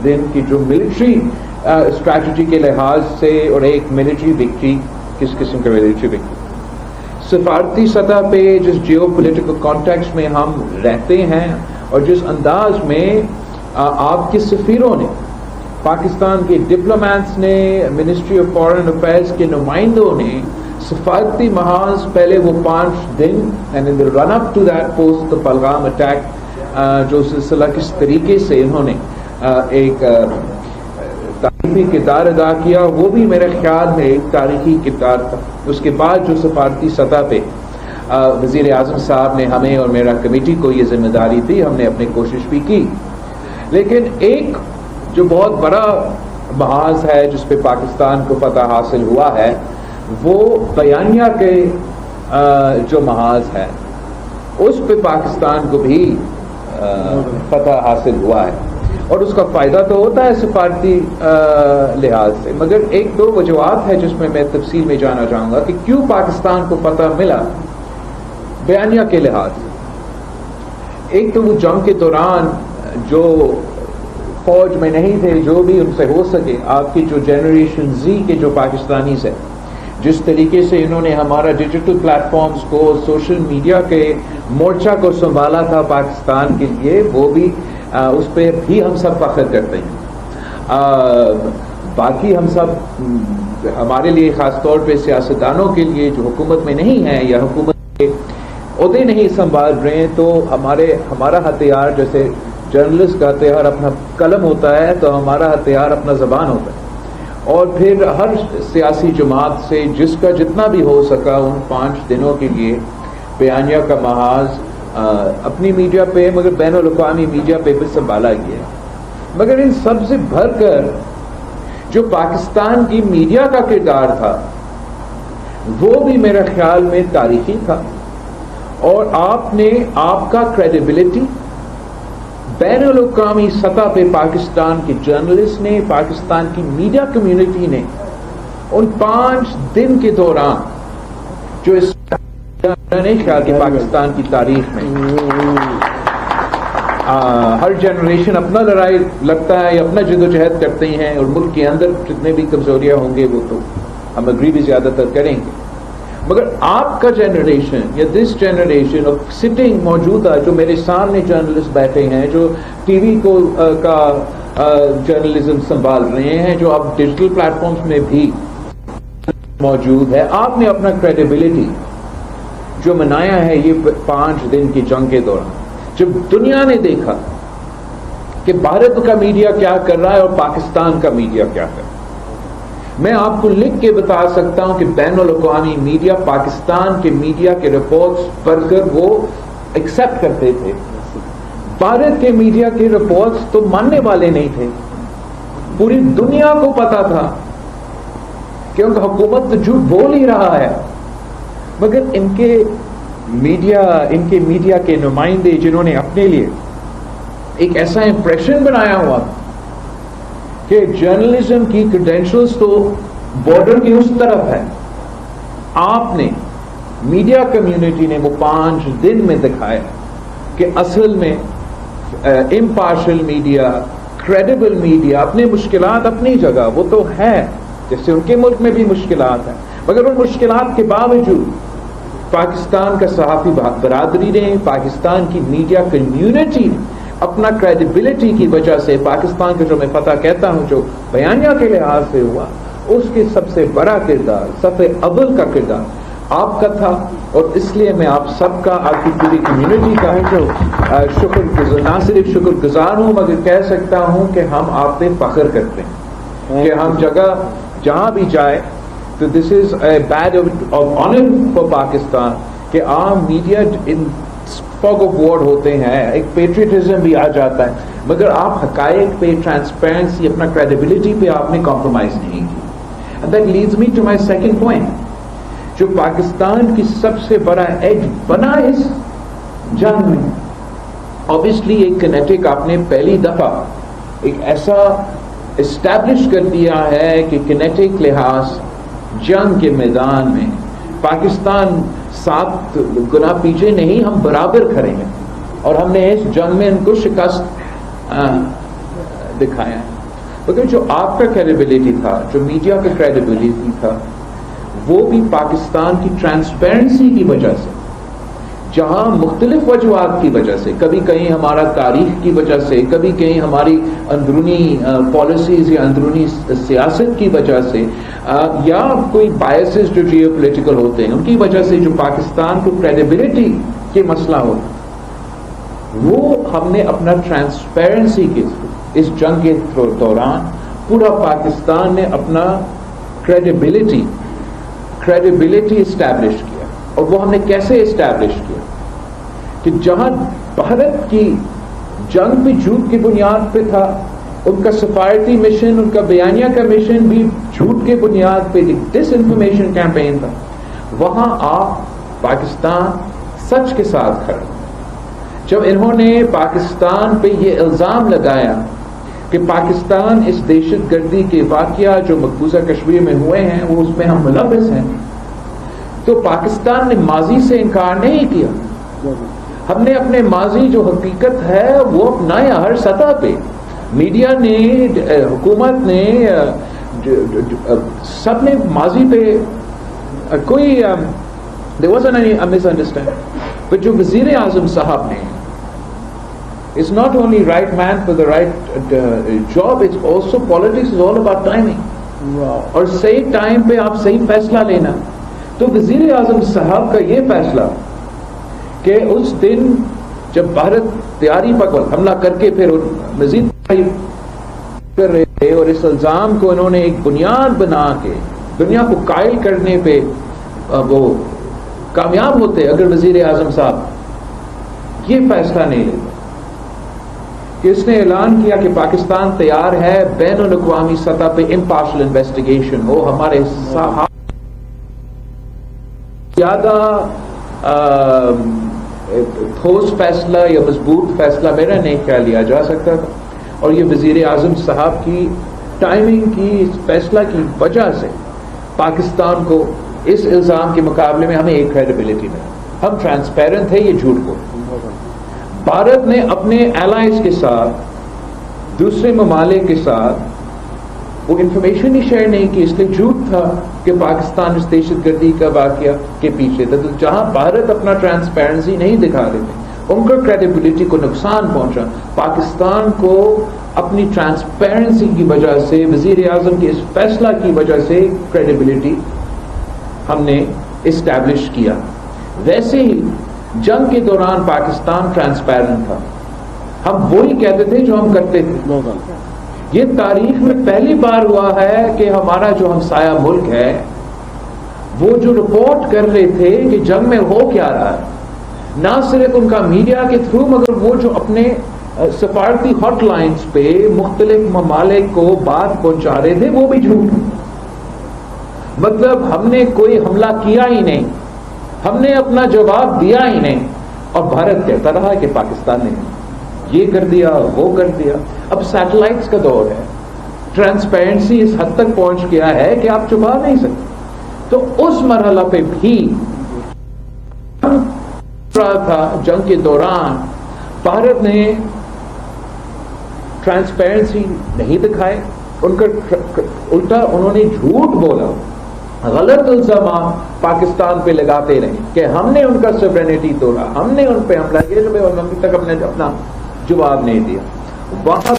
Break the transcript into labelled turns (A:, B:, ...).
A: دن کی جو military strategy کے لحاظ سے اور ایک ملٹری وکٹری، کس قسم کا ملٹری وکٹری، سفارتی سطح پہ جس جیو پولیٹیکل کانٹیکسٹ میں ہم رہتے ہیں اور جس انداز میں آپ کے سفیروں نے، پاکستان کے ڈپلومیٹس نے، منسٹری آف فارن افیئرس کے نمائندوں نے سفارتی محاذ پہلے وہ 5 دن and in the run up to that post Pahalgam attack جو سلسلہ کس طریقے سے انہوں نے ایک تاریخی کردار ادا کیا، وہ بھی میرے خیال میں ایک تاریخی کردار تھا۔ اس کے بعد جو سفارتی سطح پہ وزیر اعظم صاحب نے ہمیں اور میرا کمیٹی کو یہ ذمہ داری دی، ہم نے اپنی کوشش بھی کی، لیکن ایک جو بہت بڑا محاذ ہے جس پہ پاکستان کو فتح حاصل ہوا ہے وہ بیانیہ کے جو محاذ ہے اس پہ پاکستان کو بھی فتح حاصل ہوا ہے، اور اس کا فائدہ تو ہوتا ہے سفارتی لحاظ سے، مگر ایک دو وجوہات ہے جس میں میں تفصیل میں جانا چاہوں گا کہ کیوں پاکستان کو فتح ملا بیانیہ کے لحاظ سے۔ ایک تو وہ جنگ کے دوران جو فوج میں نہیں تھے، جو بھی ان سے ہو سکے، آپ کی جو جنریشن زی کے جو پاکستانیز ہیں، جس طریقے سے انہوں نے ہمارا ڈیجیٹل پلیٹ فارمز کو، سوشل میڈیا کے مورچہ کو سنبھالا تھا پاکستان کے لیے، وہ بھی اس پہ بھی ہم سب فخر کرتے ہیں۔ باقی ہم سب، ہمارے لیے خاص طور پہ سیاستدانوں کے لیے جو حکومت میں نہیں ہیں یا حکومت کے عہدے نہیں سنبھال رہے ہیں، تو ہمارا ہتھیار، جیسے جرنلسٹ کا ہتھیار اپنا قلم ہوتا ہے، تو ہمارا ہتھیار اپنا زبان ہوتا ہے، اور پھر ہر سیاسی جماعت سے جس کا جتنا بھی ہو سکا ان 5 دنوں کے لیے بیانیہ کا محاذ اپنی میڈیا پہ، مگر بین الاقوامی میڈیا پہ بھی سنبھالا گیا۔ مگر ان سب سے بڑھ کر جو پاکستان کی میڈیا کا کردار تھا وہ بھی میرے خیال میں تاریخی تھا، اور آپ کا کریڈیبلٹی بین الاقوامی سطح پہ پاکستان کے جرنلسٹ نے، پاکستان کی میڈیا کمیونٹی نے ان 5 دن کے دوران جو اس نے خیال کہ پاکستان کی تاریخ میں ہر جنریشن اپنا لڑائی لڑتا ہے یا اپنا جدوجہد کرتے ہیں، اور ملک کے اندر جتنے بھی کمزوریاں ہوں گے وہ تو ہم اگری بھی زیادہ تر کریں گے، مگر آپ کا جنریشن یا دس جنریشن آف سٹنگ موجودہ جو میرے سامنے جرنلسٹ بیٹھے ہیں، جو ٹی وی کا جرنلزم سنبھال رہے ہیں، جو اب ڈیجیٹل پلیٹ فارمز میں بھی موجود ہے، آپ نے اپنا کریڈیبلٹی جو منایا ہے یہ 5 دن کی جنگ کے دوران، جب دنیا نے دیکھا کہ بھارت کا میڈیا کیا کر رہا ہے اور پاکستان کا میڈیا کیا کر رہا ہے، میں آپ کو لکھ کے بتا سکتا ہوں کہ بین الاقوامی میڈیا پاکستان کے میڈیا کے رپورٹس پڑھ کر وہ ایکسپٹ کرتے تھے، بھارت کے میڈیا کے رپورٹس تو ماننے والے نہیں تھے۔ پوری دنیا کو پتا تھا کیونکہ حکومت تو جھوٹ بول ہی رہا ہے، مگر ان کے میڈیا کے نمائندے جنہوں نے اپنے لیے ایک ایسا امپریشن بنایا ہوا کہ جرنلزم کی کریڈینشلز تو بارڈر کی اس طرف ہے، آپ نے میڈیا کمیونٹی نے وہ 5 دن میں دکھایا کہ اصل میں امپارشل میڈیا، کریڈیبل میڈیا، اپنے مشکلات اپنی جگہ وہ تو ہے، جیسے ان کے ملک میں بھی مشکلات ہیں، مگر ان مشکلات کے باوجود پاکستان کا صحافی برادری نے، پاکستان کی میڈیا کمیونٹی نے اپنا کریڈیبلٹی کی وجہ سے پاکستان کا جو میں فتح کہتا ہوں جو بیانیہ کے لحاظ سے ہوا، اس کے سب سے بڑا کردار، سب اول کا کردار آپ کا تھا، اور اس لیے میں آپ سب کا، آپ کی پوری کمیونٹی کا ہے جو نہ صرف شکر گزار ہوں مگر کہہ سکتا ہوں کہ ہم آپ پہ فخر کرتے ہیں کہ ہم جگہ جہاں بھی جائے تو this is a badge of honour for Pakistan کہ عام media in fog of war ہوتے ہیں، ایک پیٹریٹزم بھی آ جاتا ہے، مگر آپ حقائق پہ، ٹرانسپیرنسی، اپنا کریڈیبلٹی پہ آپ نے کمپرومائز نہیں کی۔ And that leads me to my second point، جو پاکستان کی سب سے بڑا ایج بنا اس جنگ میں، obviously ایک کنیٹک آپ نے پہلی دفعہ ایک ایسا اسٹیبلش کر دیا ہے کہ کنیٹک لحاظ جنگ کے میدان میں پاکستان 7 گنا پیچھے نہیں، ہم برابر کھڑے ہیں، اور ہم نے اس جنگ میں ان کو شکست دکھایا ہے. مگر جو آپ کا کریڈیبلٹی تھا, جو میڈیا کا کریڈیبلٹی تھا, وہ بھی پاکستان کی ٹرانسپیرنسی کی وجہ سے, جہاں مختلف وجوہات کی وجہ سے, کبھی کہیں ہمارا تاریخ کی وجہ سے, کبھی کہیں ہماری اندرونی پالیسیز یا اندرونی سیاست کی وجہ سے, یا کوئی بائسز جو جیو پولیٹیکل ہوتے ہیں ان کی وجہ سے, جو پاکستان کو کریڈیبلٹی کے مسئلہ ہوتا, وہ ہم نے اپنا ٹرانسپیرنسی کے اس جنگ کے دوران پورا پاکستان نے اپنا کریڈیبلٹی اسٹیبلش کیا. اور وہ ہم نے کیسے اسٹیبلش کیا کہ جہاں بھارت کی جنگ بھی جھوٹ کی بنیاد پہ تھا, ان کا سفارتی مشن, ان کا بیانیہ کا مشن بھی جھوٹ کے بنیاد پہ ڈس انفارمیشن کیمپین تھا, وہاں آپ پاکستان سچ کے ساتھ کھڑے. جب انہوں نے پاکستان پہ یہ الزام لگایا کہ پاکستان اس دہشت گردی کے واقعہ جو مقبوضہ کشمیر میں ہوئے ہیں وہ اس میں ہم ملوث ہیں, تو پاکستان نے ماضی سے انکار نہیں کیا. ہم نے اپنے ماضی جو حقیقت ہے وہ اپنایا ہر سطح پہ. میڈیا نے, حکومت نے, سب نے ماضی پہ کوئی there wasn't any misunderstanding. but جو وزیر اعظم صاحب نے, it's not only right man for the right job, it's also politics is all about timing. اور صحیح ٹائم پہ آپ صحیح فیصلہ لینا. تو وزیر اعظم صاحب کا یہ فیصلہ کہ اس دن جب بھارت تیاری پر حملہ کر کے پھر مزید کر رہے تھے, اور اس الزام کو انہوں نے ایک بنیاد بنا کے دنیا کو قائل کرنے پہ وہ کامیاب ہوتے اگر وزیر اعظم صاحب یہ فیصلہ نہیں لیتے کہ اس نے اعلان کیا کہ پاکستان تیار ہے بین الاقوامی سطح پہ امپارشل انویسٹیگیشن ہو. ہمارے زیادہ ٹھوس فیصلہ یا مضبوط فیصلہ میرا نہیں خیال لیا جا سکتا تھا, اور یہ وزیر اعظم صاحب کی ٹائمنگ کی, اس فیصلہ کی وجہ سے پاکستان کو اس الزام کے مقابلے میں ہمیں ایک کریڈیبلٹی ملی. ہم ٹرانسپیرنٹ تھے, یہ جھوٹ کو. بھارت نے اپنے الائز کے ساتھ, دوسرے ممالک کے ساتھ وہ انفارمیشن ہی شیئر نہیں کی, اس لیے جھوٹ تھا کہ پاکستان اس دہشت گردی کا واقعہ کے پیچھے تھا. تو جہاں بھارت اپنا ٹرانسپیرنسی نہیں دکھا رہے تھے, ان کو کریڈیبلٹی کو نقصان پہنچا. پاکستان کو اپنی ٹرانسپیرنسی کی وجہ سے, وزیر اعظم کے اس فیصلہ کی وجہ سے کریڈیبلٹی ہم نے اسٹیبلش کیا. ویسے ہی جنگ کے دوران پاکستان ٹرانسپیرنٹ تھا, ہم وہی کہتے تھے جو ہم کرتے تھے. یہ تاریخ میں پہلی بار ہوا ہے کہ ہمارا جو ہمسایہ ملک ہے وہ جو رپورٹ کر رہے تھے کہ جنگ میں ہو کیا رہا ہے, نہ صرف ان کا میڈیا کے تھرو مگر وہ جو اپنے سفارتی ہاٹ لائنز پہ مختلف ممالک کو بات پہنچا رہے تھے, وہ بھی جھوٹ. مطلب ہم نے کوئی حملہ کیا ہی نہیں, ہم نے اپنا جواب دیا ہی نہیں, اور بھارت کہتا رہا کہ پاکستان نے یہ کر دیا, وہ کر دیا. اب سیٹلائٹس کا دور ہے, ٹرانسپیرنسی اس حد تک پہنچ گیا ہے کہ آپ چھپا نہیں سکتے. تو اس مرحلہ پہ بھی تھا جنگ کے دوران بھارت نے ٹرانسپیرنسی نہیں دکھائے, ان کا الٹا انہوں نے جھوٹ بولا, غلط الزامات پاکستان پہ لگاتے رہے کہ ہم نے ان کا سوورینٹی توڑا, ہم نے ان پہ حملہ کیا, جو ابھی تک ہم نے اپنا جواب نہیں دیا. وہاں